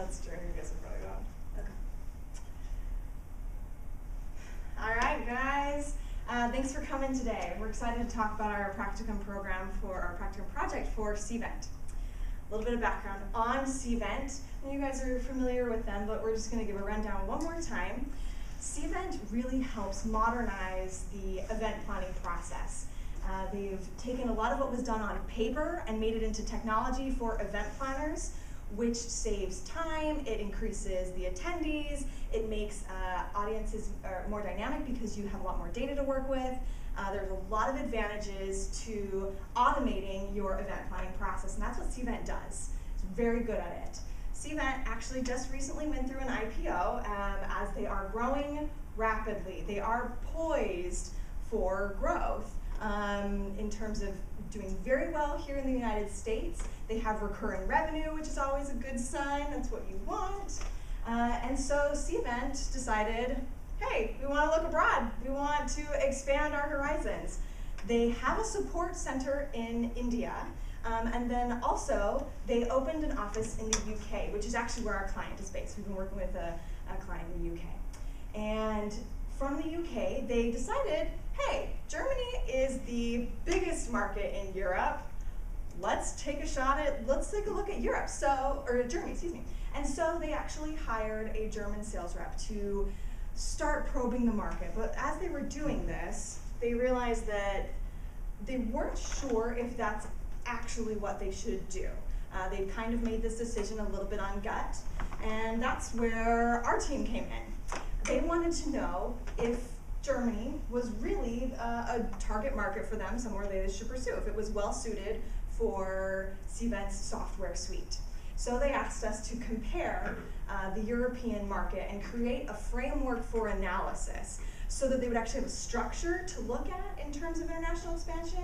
That's true. You guys are probably wrong. Okay. All right, guys. Thanks for coming today. We're excited to talk about our practicum program for our practicum project for CVent. A little bit of background on CVent. You guys are familiar with them, but we're just going to give a rundown one more time. CVent really helps modernize the event planning process. They've taken a lot of what was done on paper and made it into technology for event planners, which saves time, it increases the attendees, it makes audiences more dynamic because you have a lot more data to work with. There's a lot of advantages to automating your event planning process, and that's what CVent does. It's very good at it. CVent actually just recently went through an IPO as they are growing rapidly. They are poised for growth in terms of doing very well here in the United States. They have recurring revenue, which is always a good sign. That's what you want. And so CVent decided, hey, we want to look abroad. We want to expand our horizons. They have a support center in India. And then also, they opened an office in the UK, which is actually where our client is based. We've been working with a client in the UK. And from the UK, they decided, hey, Germany is the biggest market in Europe. Let's take a look at Europe, or Germany, excuse me. And so they actually hired a German sales rep to start probing the market. But as they were doing this, they realized that they weren't sure if that's actually what they should do. They kind of made this decision a little bit on gut, and that's where our team came in. They wanted to know if Germany was really a target market for them, somewhere they should pursue, if it was well suited for CVent's software suite. So they asked us to compare the European market and create a framework for analysis so that they would actually have a structure to look at in terms of international expansion,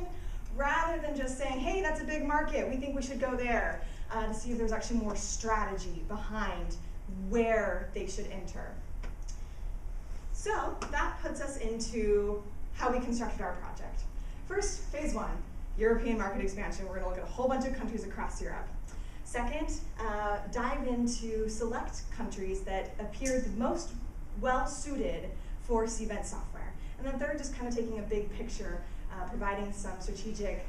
rather than just saying, hey, that's a big market, we think we should go there, to see if there's actually more strategy behind where they should enter. So that puts us into how we constructed our project. First, phase one, European market expansion. We're going to look at a whole bunch of countries across Europe. Second, dive into select countries that appeared the most well-suited for CVent software. And then third, just kind of taking a big picture, providing some strategic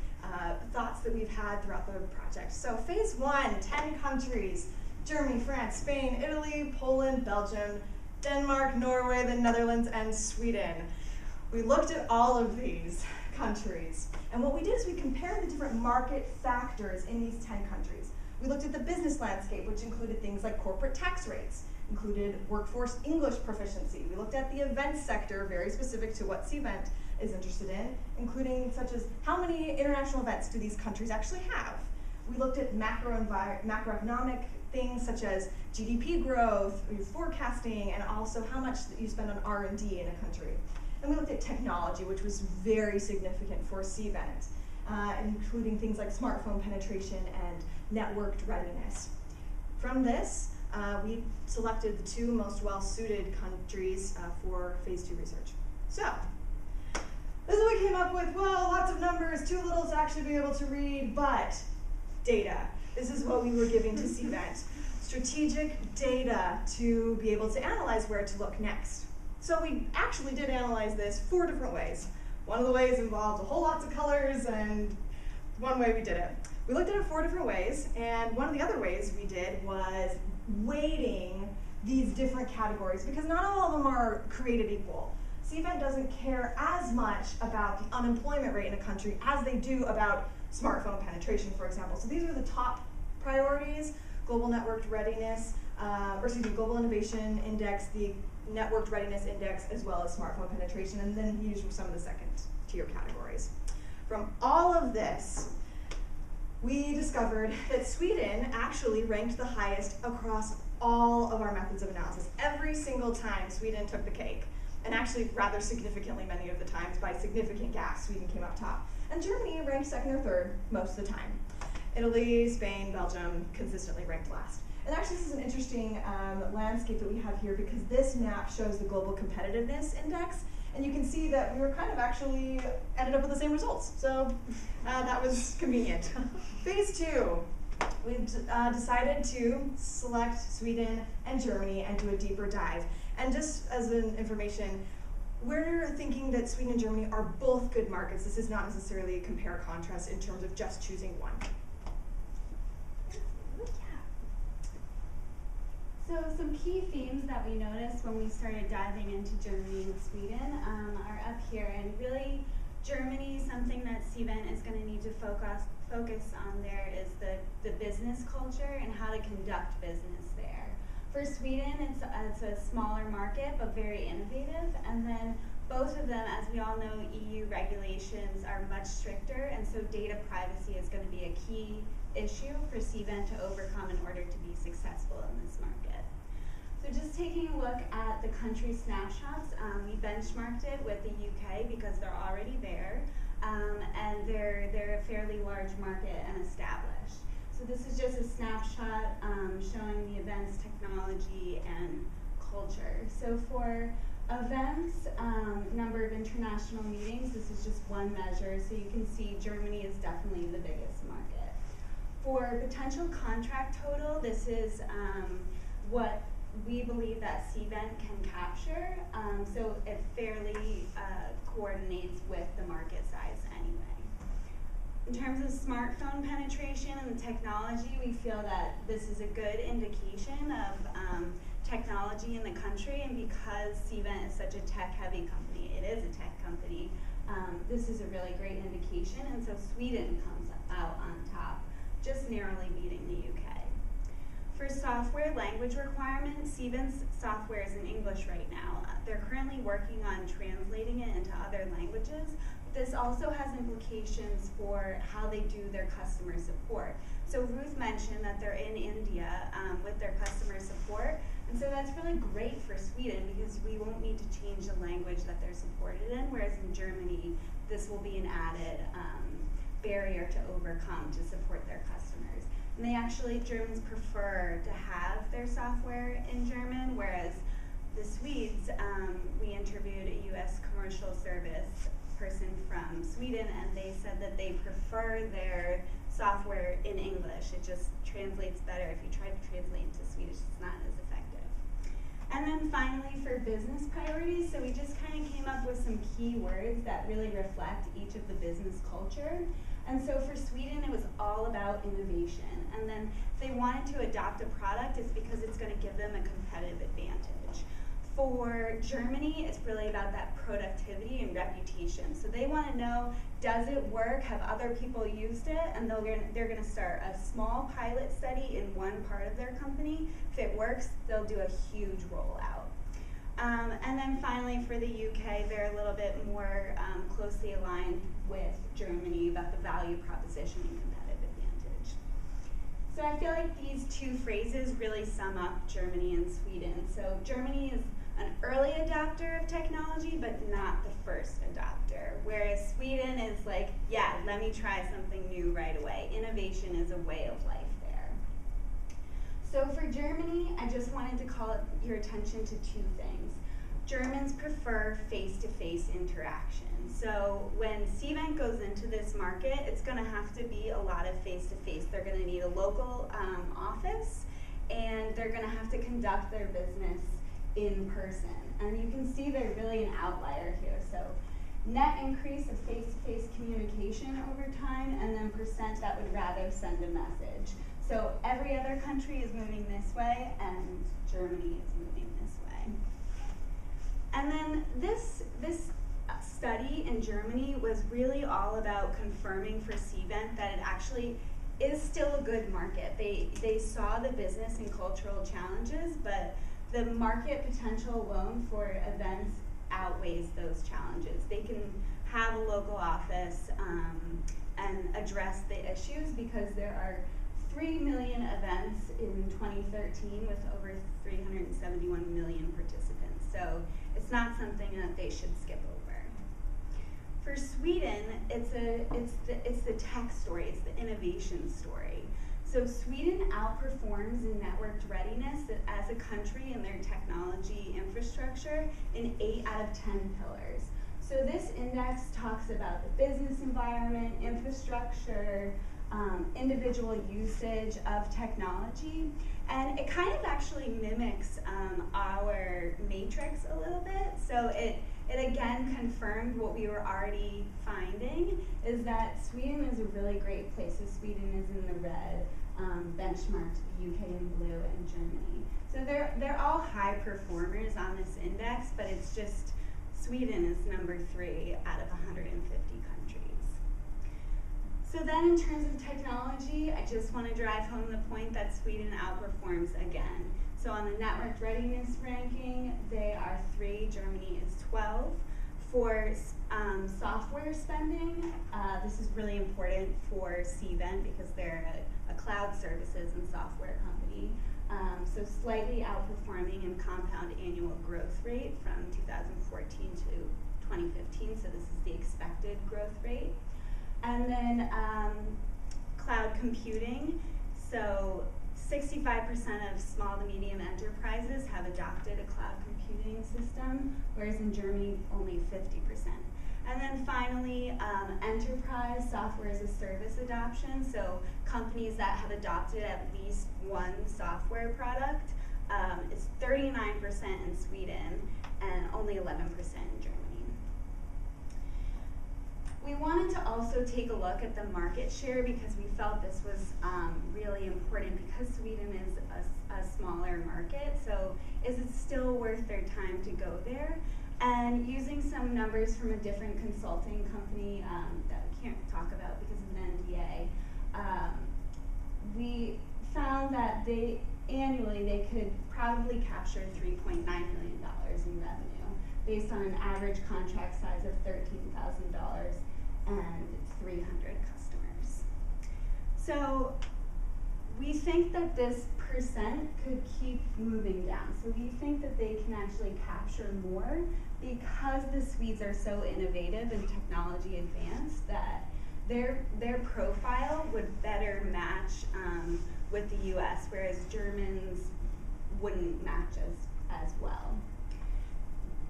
thoughts that we've had throughout the project. So phase one, 10 countries: Germany, France, Spain, Italy, Poland, Belgium, Denmark, Norway, the Netherlands, and Sweden. We looked at all of these countries, and what we did is we compared the different market factors in these 10 countries. We looked at the business landscape, which included things like corporate tax rates, included workforce English proficiency. We looked at the event sector, very specific to what CVent is interested in, including such as how many international events do these countries actually have. We looked at macroeconomic things such as GDP growth, forecasting, and also how much that you spend on R&D in a country. And we looked at technology, which was very significant for CVent, including things like smartphone penetration and networked readiness. From this, we selected the two most well-suited countries for phase two research. So, this is what we came up with. Well, lots of numbers, too little to actually be able to read, but data. This is what we were giving to CVent. Strategic data to be able to analyze where to look next. So we actually did analyze this 4 different ways. One of the ways involved a whole lots of colors, and one way we did it. We looked at it 4 different ways, and one of the other ways we did was weighting these different categories, because not all of them are created equal. CVent doesn't care as much about the unemployment rate in a country as they do about smartphone penetration, for example. So these are the top priorities: global networked readiness, global innovation index, the networked readiness index, as well as smartphone penetration, and then these were some of the second tier categories. From all of this, we discovered that Sweden actually ranked the highest across all of our methods of analysis. Every single time, Sweden took the cake, and actually rather significantly many of the times, by significant gaps, Sweden came up top. And Germany ranked second or third most of the time. Italy, Spain, Belgium consistently ranked last. And actually this is an interesting landscape that we have here, because this map shows the global competitiveness index, and you can see that we were kind of actually ended up with the same results. So that was convenient. Phase two, we decided to select Sweden and Germany and do a deeper dive. And just as an information, we're thinking that Sweden and Germany are both good markets. This is not necessarily a compare contrast in terms of just choosing one. So some key themes that we noticed when we started diving into Germany and Sweden are up here. And really, Germany, something that Cvent is going to need to focus on there is the business culture and how to conduct business there. For Sweden, it's a smaller market, but very innovative. And then both of them, as we all know, EU regulations are much stricter, and so data privacy is going to be a key issue for Cvent to overcome in order to be successful in this market. So just taking a look at the country snapshots, we benchmarked it with the UK because they're already there, and they're a fairly large market and established. So this is just a snapshot showing the events, technology, and culture. So for events, number of international meetings, this is just one measure, so you can see Germany is definitely the biggest market. For potential contract total, this is what we believe that Cvent can capture, so it fairly coordinates with the market size anyway. In terms of smartphone penetration and technology, we feel that this is a good indication of technology in the country, and because Cvent is such a tech-heavy company, it is a tech company, this is a really great indication, and so Sweden comes out on top, just narrowly beating the UK. For software language requirements, Cvent's software is in English right now. They're currently working on translating it into other languages. This also has implications for how they do their customer support. So Ruth mentioned that they're in India with their customer support, and so that's really great for Sweden because we won't need to change the language that they're supported in, whereas in Germany, this will be an added barrier to overcome to support their customers. And they actually, Germans prefer to have their software in German, whereas the Swedes, we interviewed a US commercial service person from Sweden, and they said that they prefer their software in English. It just translates better. If you try to translate into Swedish, it's not as effective. And then finally, for business priorities, so we just kind of came up with some key words that really reflect each of the business culture. And so for Sweden, it was all about innovation. And then if they wanted to adopt a product, it's because it's going to give them a competitive advantage. For Germany, it's really about that productivity and reputation. So they want to know, does it work? Have other people used it? And they're going to start a small pilot study in one part of their company. If it works, they'll do a huge rollout. And then finally, for the UK, they're a little bit more closely aligned with Germany about the value proposition and competitive advantage. So I feel like these two phrases really sum up Germany and Sweden. So Germany is an early adopter of technology, but not the first adopter. Whereas Sweden is like, yeah, let me try something new right away. Innovation is a way of life there. So for Germany, I just wanted to call your attention to two things. Germans prefer face-to-face interaction. So when Cvent goes into this market, it's going to have to be a lot of face-to-face. They're going to need a local office, and they're going to have to conduct their business in person. And you can see they're really an outlier here. So net increase of face-to-face communication over time, and then percent that would rather send a message. So every other country is moving this way, and Germany is moving this way. And then this study in Germany was really all about confirming for Cvent that it actually is still a good market. They saw the business and cultural challenges, but the market potential alone for events outweighs those challenges. They can have a local office and address the issues because there are 3 million events in 2013 with over 371 million participants. So it's not something that they should skip over. For Sweden, it's the tech story, it's the innovation story. So Sweden outperforms in networked readiness as a country in their technology infrastructure in 8 out of 10 pillars. So this index talks about the business environment, infrastructure, individual usage of technology. And it kind of actually mimics our matrix a little bit. So it again confirmed what we were already finding, is that Sweden is a really great place. So Sweden is in the red, benchmarked UK in blue, and Germany. So they're all high performers on this index, but it's just Sweden is number 3 out of 150 countries. So then in terms of technology, I just want to drive home the point that Sweden outperforms again. So on the network readiness ranking, they are 3, Germany is 12. For software spending, this is really important for CVent because they're a cloud services and software company. So slightly outperforming in compound annual growth rate from 2014 to 2015, so this is the expected growth rate. And then cloud computing, so 65% of small to medium enterprises have adopted a cloud computing system, whereas in Germany, only 50%. And then finally, enterprise software as a service adoption, so companies that have adopted at least one software product is 39% in Sweden and only 11% in Germany. We wanted to also take a look at the market share because we felt this was really important because Sweden is a smaller market. So is it still worth their time to go there? And using some numbers from a different consulting company that we can't talk about because of an NDA, we found that annually they could probably capture $3.9 million in revenue based on an average contract size of $13,000 and 300 customers. So we think that this percent could keep moving down. So we think that they can actually capture more because the Swedes are so innovative and technology advanced that their profile would better match with the US, whereas Germans wouldn't match as well.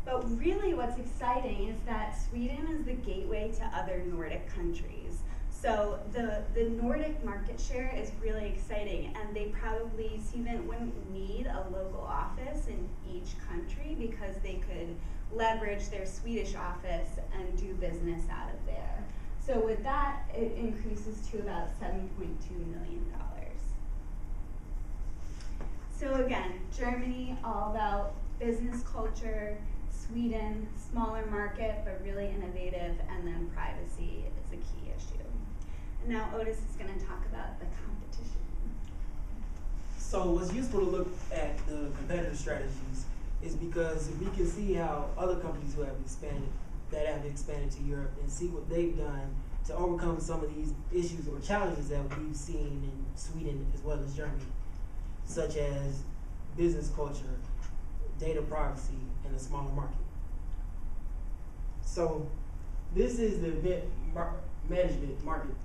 But really what's exciting is that Sweden is the gateway to other Nordic countries. So the Nordic market share is really exciting, and CVent wouldn't need a local office in each country because they could leverage their Swedish office and do business out of there. So with that, it increases to about $7.2 million. So again, Germany, all about business culture. Sweden, smaller market, but really innovative, and then privacy is a key issue. And now Otis is going to talk about the competition. So what's useful to look at the competitive strategies is because we can see how other companies who have expanded to Europe and see what they've done to overcome some of these issues or challenges that we've seen in Sweden as well as Germany, such as business culture, data privacy, and a smaller market. So this is the event management market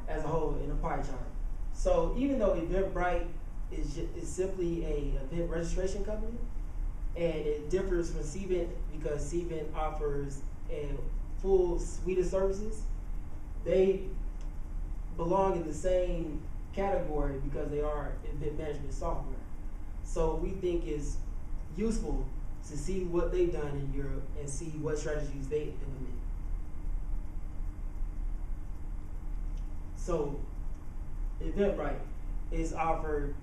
as a whole in a pie chart. So even though Eventbrite is simply a event registration company, and it differs from CVent because CVent offers a full suite of services, they belong in the same category because they are event management software. So we think it's useful to see what they've done in Europe and see what strategies they implement. So Eventbrite is offered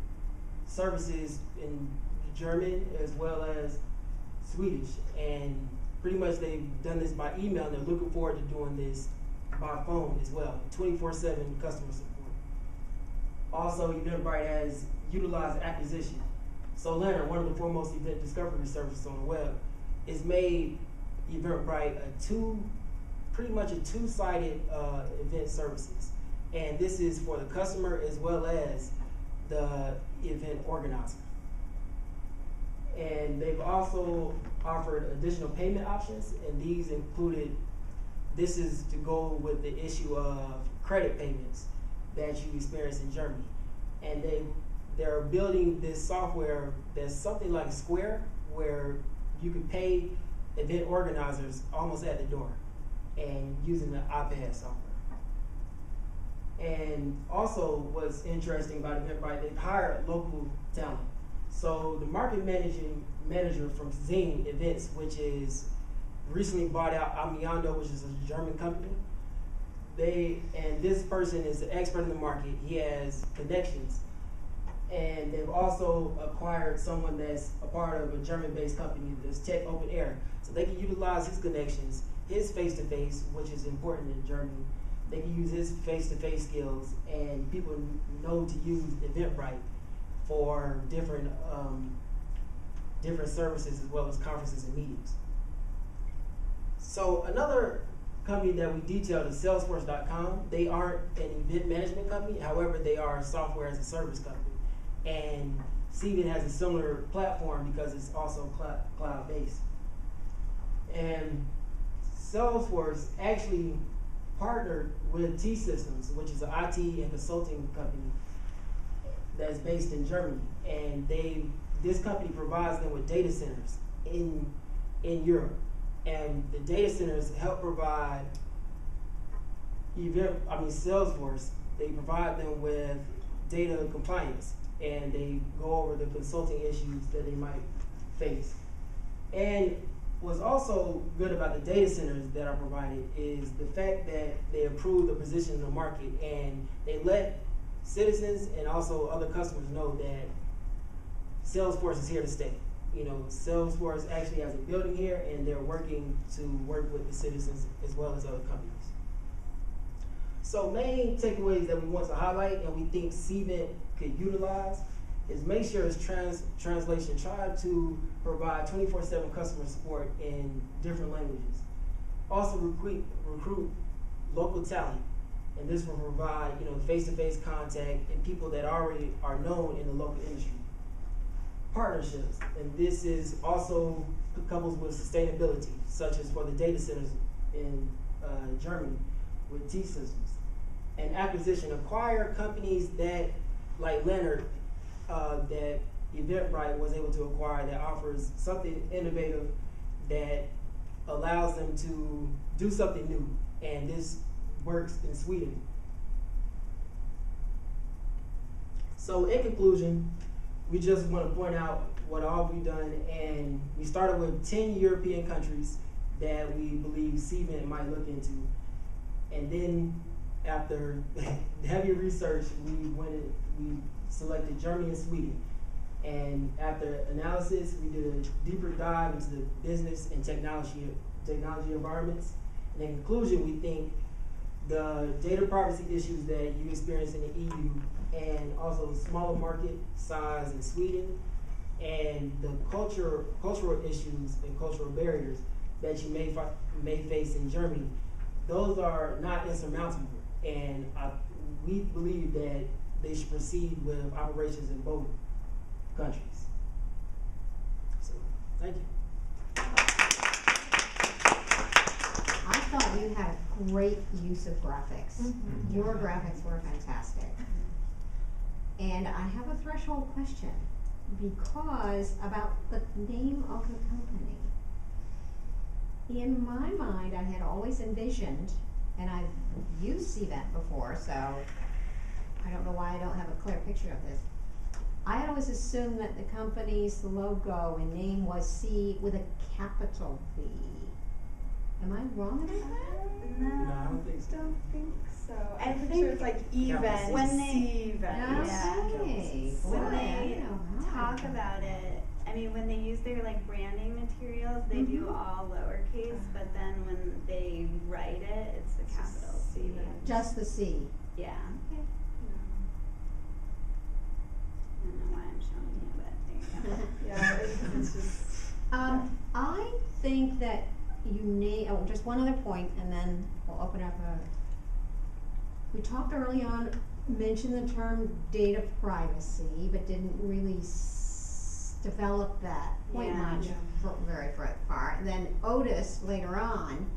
services in German as well as Swedish, and pretty much they've done this by email, and they're looking forward to doing this by phone as well, 24/7 customer support. Also, Eventbrite has utilized acquisition. So Leonard, one of the foremost event discovery services on the web, has made Eventbrite pretty much a two-sided event services. And this is for the customer as well as the event organizer. And they've also offered additional payment options, and these included, this is to go with the issue of credit payments that you experience in Germany. And they're building this software that's something like Square, where you can pay event organizers almost at the door and using the iPad software. And also what's interesting about Eventbrite, they hire local talent. So the market manager from Zing Events, which is recently bought out Amiando, which is a German company. And this person is an expert in the market. He has connections. And they've also acquired someone that's a part of a German-based company that's Tech Open Air. So they can utilize his connections, his face-to-face, which is important in Germany. They can use his face-to-face skills, and people know to use Eventbrite for different services as well as conferences and meetings. So another company that we detailed is Salesforce.com. They aren't an event management company, however, they are a software as a service company. And Cvent has a similar platform because it's also cloud-based. And Salesforce actually partnered with T-Systems, which is an IT and consulting company that's based in Germany. And this company provides them with data centers in Europe. And the data centers help provide Salesforce, they provide them with data compliance, and they go over the consulting issues that they might face. And what's also good about the data centers that are provided is the fact that they improve the position in the market, and they let citizens and also other customers know that Salesforce is here to stay. You know, Salesforce actually has a building here, and they're working to work with the citizens as well as other companies. So main takeaways that we want to highlight and we think Cvent could utilize is make sure it's translation. Try to provide 24/7 customer support in different languages. Also recruit local talent, and this will provide face-to-face contact and people that already are known in the local industry. Partnerships, and this is also couples with sustainability, such as for the data centers in Germany with T-Systems. And acquisition, acquire companies that, like Leonard, that Eventbrite was able to acquire, that offers something innovative that allows them to do something new, and this works in Sweden. So in conclusion, we just want to point out what all we've done, and we started with 10 European countries that we believe Cvent might look into. And then after heavy research, we selected Germany and Sweden. And after analysis, we did a deeper dive into the business and technology environments. And in conclusion, we think the data privacy issues that you experience in the EU, and also smaller market size in Sweden, and the cultural issues and cultural barriers that you may face in Germany, those are not insurmountable. And we believe that they should proceed with operations in both countries. So, thank you. I thought you had a great use of graphics. Mm-hmm. Your graphics were fantastic. And I have a threshold question, because about the name of the company. In my mind, I had always envisioned, and I've used Cvent before, so I don't know why I don't have a clear picture of this. I had always assumed that the company's logo and name was C with a capital V. Am I wrong about that? No, I don't think so. Don't think so. I'm pretty sure it's like event, when they Okay. when Boy, they I talk about it, I mean, when they use their like branding materials, they do all lowercase, but then when they write it, it's the capital C. Just the C. Yeah. Okay. I don't know why I'm showing you, but there you go. Yeah, it's just. I think that you need, just one other point, and then we'll open up we talked early on, mentioned the term data privacy, but didn't really develop that point much very far. And then Otis later on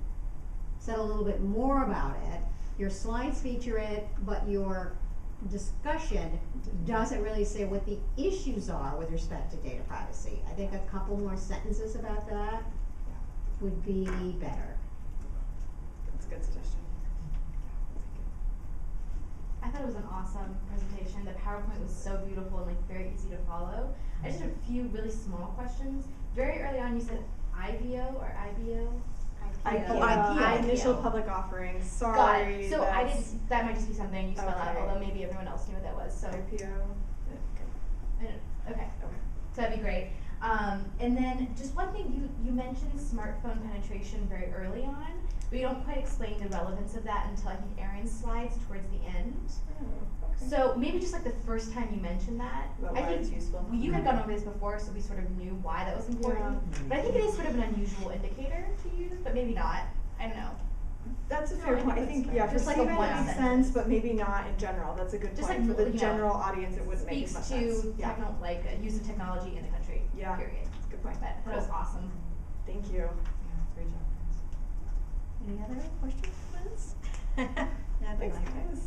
said a little bit more about it. Your slides feature it, but your discussion doesn't really say what the issues are with respect to data privacy. I think a couple more sentences about that would be better. That's a good suggestion. thought it was an awesome presentation. The PowerPoint was so beautiful and like very easy to follow. I just had a few really small questions. Very early on, you said IBO or IBO? IPO. Initial IPO. Public Offering. Sorry. Got it. So that's that might just be something you spell out, Okay. although maybe everyone else knew what that was. So IPO. okay. So that'd be great. And then just one thing, you mentioned smartphone penetration very early on, but you don't quite explain the relevance of that until I think Erin's slides towards the end. Oh, okay. So maybe just like the first time you mentioned that, About I why think it's useful. you had gone over this before, so we sort of knew why that was important. Yeah. But I think it is sort of an unusual indicator to use, but maybe not. I don't know. That's a No, fair I think point. I that's think, fair. yeah, for Just like a CVET one it makes sentence. sense, but maybe not in general. That's a good Just point. like, For the you know, general audience, it wouldn't make as much Speaks sense. to Yeah. use of technology in the country. Yeah. Period. Good point. But that was awesome. Thank you. Great job. Any other questions, comments? Nothing Thanks, like that. guys.